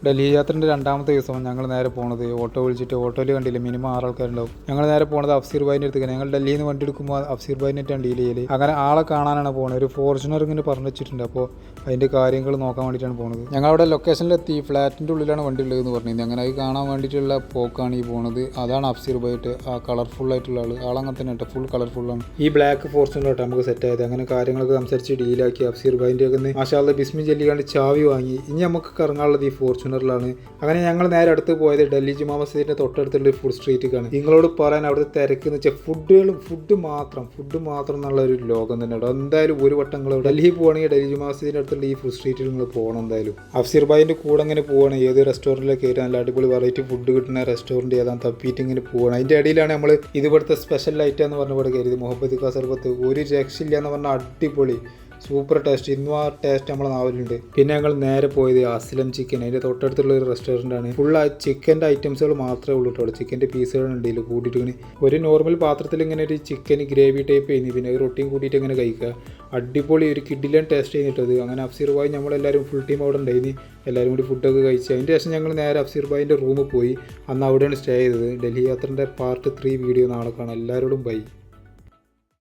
ഡൽഹി യാത്രൻ്റെ രണ്ടാമത്തെ ദിവസം ഞങ്ങൾ നേരെ പോണത് ഓട്ടോ വിളിച്ചിട്ട് ഓട്ടോയിൽ കണ്ടില്ല മിനിമം 6 ആൾക്കാരുണ്ടാവും. ഞങ്ങൾ നേരെ പോണത് അഫ്സീർ ഭായിൻ്റെ അടുത്തേക്ക്. ഞങ്ങൾ ഡൽഹിയിൽ നിന്ന് വണ്ടി എടുക്കുമ്പോൾ അഫ്സീർ ഭായിനായിട്ടാണ് ഡീൽ ചെയ്യൽ. അങ്ങനെ ആളെ കാണാനാണ് പോകുന്നത്. ഒരു ഫോർച്യൂണർ ഇങ്ങനെ പറഞ്ഞു വെച്ചിട്ടുണ്ട്. അപ്പോൾ അതിൻ്റെ കാര്യങ്ങൾ നോക്കാൻ വേണ്ടിയിട്ടാണ് പോകുന്നത്. ഞങ്ങളവിടെ ലൊക്കേഷനിലെത്തി. ഫ്ലാറ്റിൻ്റെ ഉള്ളിലാണ് വണ്ടി ഉള്ളതെന്ന് പറഞ്ഞിരുന്നത്. അങ്ങനെ അത് കാണാൻ വേണ്ടിയിട്ടുള്ള പോക്കാണ് ഈ പോകുന്നത്. അതാണ് അഫ്സീർ ഭായിട്ട് ആ കളർഫുൾ ആയിട്ടുള്ള ആളങ്ങനെ തന്നെ കേട്ടോ, ഫുൾ കളർഫുള്ളാണ്. ഈ ബ്ലാക്ക് ഫോർച്യൂണർ ആയിട്ട് നമുക്ക് സെറ്റ് ആയത്. അങ്ങനെ കാര്യങ്ങളൊക്കെ സംസാരിച്ച് ഡീലാക്കി അഫ്സീർ ഭായിൻ്റെ ഒക്കെ മാഷാഅല്ലാ ബിസ്മി ചൊല്ലിക്കാണ്ട് ചാവി വാങ്ങി. ഇനി നമുക്ക് കറങ്ങാനുള്ളത് ഈ ഫോർച്യൂണറിലാണ്. അങ്ങനെ ഞങ്ങൾ നേരെ അടുത്ത് പോയത് ഡൽഹി ജുമാ മസ്ജിദിന്റെ തൊട്ടടുത്തുള്ള ഫുഡ് സ്ട്രീറ്റിലേക്കാണ്. നിങ്ങളോട് പറയാൻ അവിടുത്തെ തിരക്ക് എന്ന് വെച്ചാൽ ഫുഡ് മാത്രം എന്നുള്ള ഒരു ലോകം തന്നെ. എന്തായാലും ഒരു വട്ടം നിങ്ങൾ ഡൽഹി പോകണമെങ്കിൽ ഡൽഹി ജുമാ മസ്ജിദിന്റെ അടുത്തുള്ള ഈ ഫുഡ് സ്ട്രീറ്റിൽ നിങ്ങൾ പോകണം. എന്തായാലും അഫ്സീർ ഭായിന്റെ കൂടെ അങ്ങനെ പോകണം. ഏത് റെസ്റ്റോറൻറ്റിലേക്ക് കയറി നല്ല അടിപൊളി വെറൈറ്റി ഫുഡ് കിട്ടുന്ന റെസ്റ്റോറൻറ്റ് ഏതാണ് തപ്പിയിട്ട് ഇങ്ങനെ പോകണം. അതിൻ്റെ ഇടയിലാണ് നമ്മൾ ഇവിടുത്തെ സ്പെഷ്യൽ ഐറ്റം എന്ന് പറഞ്ഞ പോലെ കയറിയത്. മുഹബത്ത് കാ സർബത്ത് ഒരു രക്ഷയില്ല എന്ന് പറഞ്ഞാൽ അടിപൊളി സൂപ്പർ ടേസ്റ്റ്. ഇന്നും ആ ടേസ്റ്റ് നമ്മളെ നാവിലുണ്ട്. പിന്നെ ഞങ്ങൾ നേരെ പോയത് അസ്ലം ചിക്കൻ, അതിൻ്റെ തൊട്ടടുത്തുള്ള ഒരു റെസ്റ്റോറൻ്റ് ആണ്. ഫുൾ ആ ചിക്കൻ്റെ ഐറ്റംസുകൾ മാത്രമേ ഉള്ളൂ കേട്ടോ. ചിക്കൻ്റെ പീസുകൾ ഉണ്ടല്ലോ കൂട്ടിയിട്ട് ഇങ്ങനെ ഒരു നോർമൽ പാത്രത്തിൽ ഇങ്ങനെ ഒരു ചിക്കൻ ഗ്രേവി ടൈപ്പ് ചെയ്യുന്നു. പിന്നെ ഒരു റൊട്ടിയും കൂട്ടിയിട്ട് ഇങ്ങനെ കഴിക്കുക. അടിപൊളി ഒരു കിഡിലൻ ടേസ്റ്റ് ചെയ്തിട്ടത്. അങ്ങനെ അഫ്സീർ ഭായി നമ്മളെല്ലാവരും ഫുൾ ടീം അവിടെ ഉണ്ടായിരുന്നു. എല്ലാവരും കൂടി ഫുഡൊക്കെ കഴിച്ചു. അതിൻ്റെ ശേഷം ഞങ്ങൾ നേരെ അഫ്സീർ ഭായിൻ്റെ റൂമിൽ പോയി. അന്ന് അവിടെയാണ് സ്റ്റേ ചെയ്തത്. ഡൽഹി യാത്രൻ്റെ പാർട്ട് 3 വീഡിയോ നാളെ കാണാം. എല്ലാവരോടും ബൈ.